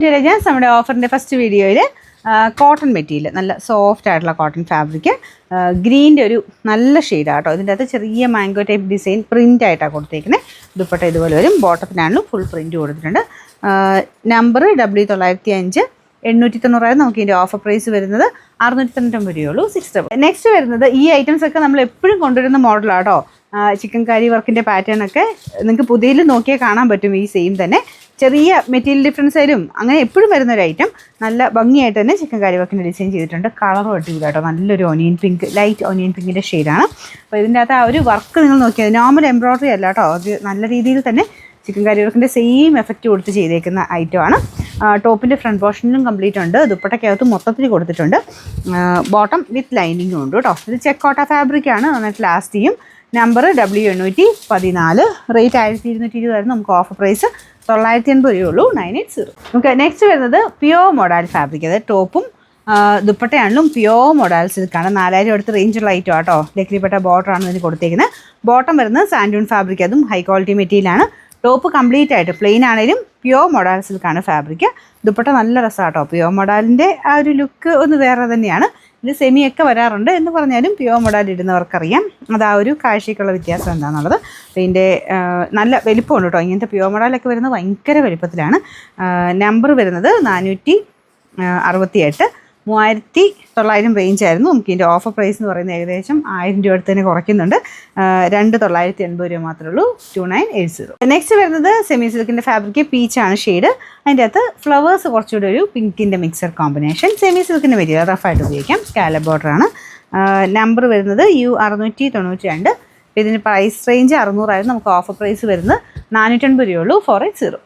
നമ്മുടെ ഓഫറിൻ്റെ ഫസ്റ്റ് വീഡിയോയിൽ cotton material നല്ല സോഫ്റ്റ് ആയിട്ടുള്ള കോട്ടൺ ഫാബ്രിക് ഗ്രീൻ്റെ ഒരു നല്ല ഷെയ്ഡാണ് കേട്ടോ. ഇതിൻ്റെ അകത്ത് ചെറിയ മാംഗോ ടൈപ്പ് ഡിസൈൻ പ്രിൻ്റ് ആയിട്ടാണ് കൊടുത്തേക്കുന്നത്. ദുപ്പട്ട ഇതുപോലെ വരും. ബോട്ടത്തിനാണെങ്കിലും ഫുൾ പ്രിൻറ്റ് കൊടുത്തിട്ടുണ്ട്. നമ്പർ W905 890 നമുക്ക് ഇതിൻ്റെ ഓഫർ പ്രൈസ് വരുന്നത് 699 രൂപയുള്ളൂ. 6 നെക്സ്റ്റ് വരുന്നത് ഈ ഐറ്റംസ് ഒക്കെ നമ്മൾ എപ്പോഴും കൊണ്ടുവരുന്ന മോഡലാണ് കേട്ടോ. ചിക്കൻ കാരി വർക്കിൻ്റെ പാറ്റേൺ ഒക്കെ നിങ്ങൾക്ക് പുതിയതിൽ നോക്കിയാൽ കാണാൻ പറ്റും. ഈ സെയിം തന്നെ ചെറിയ മെറ്റീരിയൽ ഡിഫറൻസ് ആയാലും അങ്ങനെ എപ്പോഴും വരുന്ന ഒരു ഐറ്റം. നല്ല ഭംഗിയായിട്ട് തന്നെ ചിക്കൻ കാരി വർക്കിൻ്റെ ഡിസൈൻ ചെയ്തിട്ടുണ്ട്. കളറും അടിപൊളി കേട്ടോ. നല്ലൊരു ഓനിയൻ പിങ്ക്, ലൈറ്റ് ഓനിയൻ പിങ്കിൻ്റെ ഷെയ്ഡാണ്. അപ്പോൾ ഇതിൻ്റെ അകത്ത് ആ ഒരു വർക്ക് നിങ്ങൾ നോക്കിയാൽ നോർമൽ എംബ്രോയ്ഡറി അല്ല കേട്ടോ. അത് നല്ല രീതിയിൽ തന്നെ ചിക്കൻ കാരി വർക്കിൻ്റെ സെയിം എഫക്റ്റ് കൊടുത്ത് ചെയ്തേക്കുന്ന ഐറ്റമാണ്. ടോപ്പിൻ്റെ ഫ്രണ്ട് പോർഷനിലും കംപ്ലീറ്റ് ഉണ്ട്. ദുപ്പട്ടയ്ക്കകത്ത് മൊത്തത്തിൽ കൊടുത്തിട്ടുണ്ട്. ബോട്ടം വിത്ത് ലൈനിങ്ങും ഉണ്ട് കേട്ടോ. ഇത് ചെക്കോട്ട ഫാബ്രിക്കാണ്. നന്നായിട്ട് ലാസ്റ്റ് ചെയ്യും. നമ്പർ W814, റേറ്റ് 1220 ആയിരുന്നു. നമുക്ക് ഓഫർ പ്രൈസ് 980 രൂപയുള്ളൂ. 980. നമുക്ക് നെക്സ്റ്റ് വരുന്നത് പ്യോർ മൊഡാൽ ഫാബ്രിക്. അതായത് ടോപ്പും ദുപ്പട്ടയാണെങ്കിലും പ്യോർ മൊഡാൽ സിൽക്കാണ്. 4000 അടുത്ത് റേഞ്ചുള്ള ഐറ്റം ആട്ടോ. ലക്കിരിപ്പെട്ട ബോർഡറാണ് ഇതിന് കൊടുത്തേക്കുന്നത്. ബോട്ടം വരുന്നത് സാൻഡൂൺ ഫാബ്രിക്, അതും ഹൈ ക്വാളിറ്റി മെറ്റീരിയലാണ്. ടോപ്പ് കംപ്ലീറ്റ് ആയിട്ട് പ്ലെയിൻ ആണെങ്കിലും പ്യോർ മൊഡാൽ സിൽക്കാണ് ഫാബ്രിക്. ദുപ്പട്ട നല്ല രസമാട്ടോ. പ്യോർ മൊഡാലിൻ്റെ ആ ഒരു ലുക്ക് ഒന്ന് വേറെ തന്നെയാണ്. ഇത് സെമിയൊക്കെ വരാറുണ്ട് എന്ന് പറഞ്ഞാലും പ്യോർ മൊഡാൽ ഇടുന്നവർക്കറിയാം അത് ആ ഒരു കാഴ്ചയ്ക്കുള്ള വ്യത്യാസം എന്താണെന്നുള്ളത്. ഇതിൻ്റെ നല്ല വലിപ്പമുണ്ട് കേട്ടോ. ഇങ്ങനത്തെ പ്യോർ മൊഡാലൊക്കെ വരുന്നത് ഭയങ്കര വലിപ്പത്തിലാണ്. നമ്പർ വരുന്നത് 468. 3900 റേഞ്ചായിരുന്നു. നമുക്ക് ഇതിൻ്റെ ഓഫർ പ്രൈസ് എന്ന് പറയുന്നത് ഏകദേശം 1000 രൂപ അടുത്ത് തന്നെ കുറയ്ക്കുന്നുണ്ട്. 2980 രൂപ മാത്രമേ ഉള്ളൂ. 2980. നെക്സ്റ്റ് വരുന്നത് സെമി സിൽക്കിൻ്റെ ഫാബ്രിക് പീച്ചാണ് ഷെയ്ഡ്. അതിൻ്റെ അകത്ത് ഫ്ലവേഴ്സ് കുറച്ചുകൂടി ഒരു പിങ്കിൻ്റെ മിക്സർ കോമ്പിനേഷൻ. സെമി സിൽക്കിൻ്റെ മെറ്റീരിയൽ റഫായിട്ട് ഉപയോഗിക്കാം. സ്കാലപ്പ് ബോർഡറാണ്. നമ്പർ വരുന്നത് U692. ഇതിന് പ്രൈസ് റേഞ്ച് 600 ആയിരുന്നു. നമുക്ക് ഓഫർ പ്രൈസ് വരുന്നത് 480 രൂപയുള്ളൂ. 480.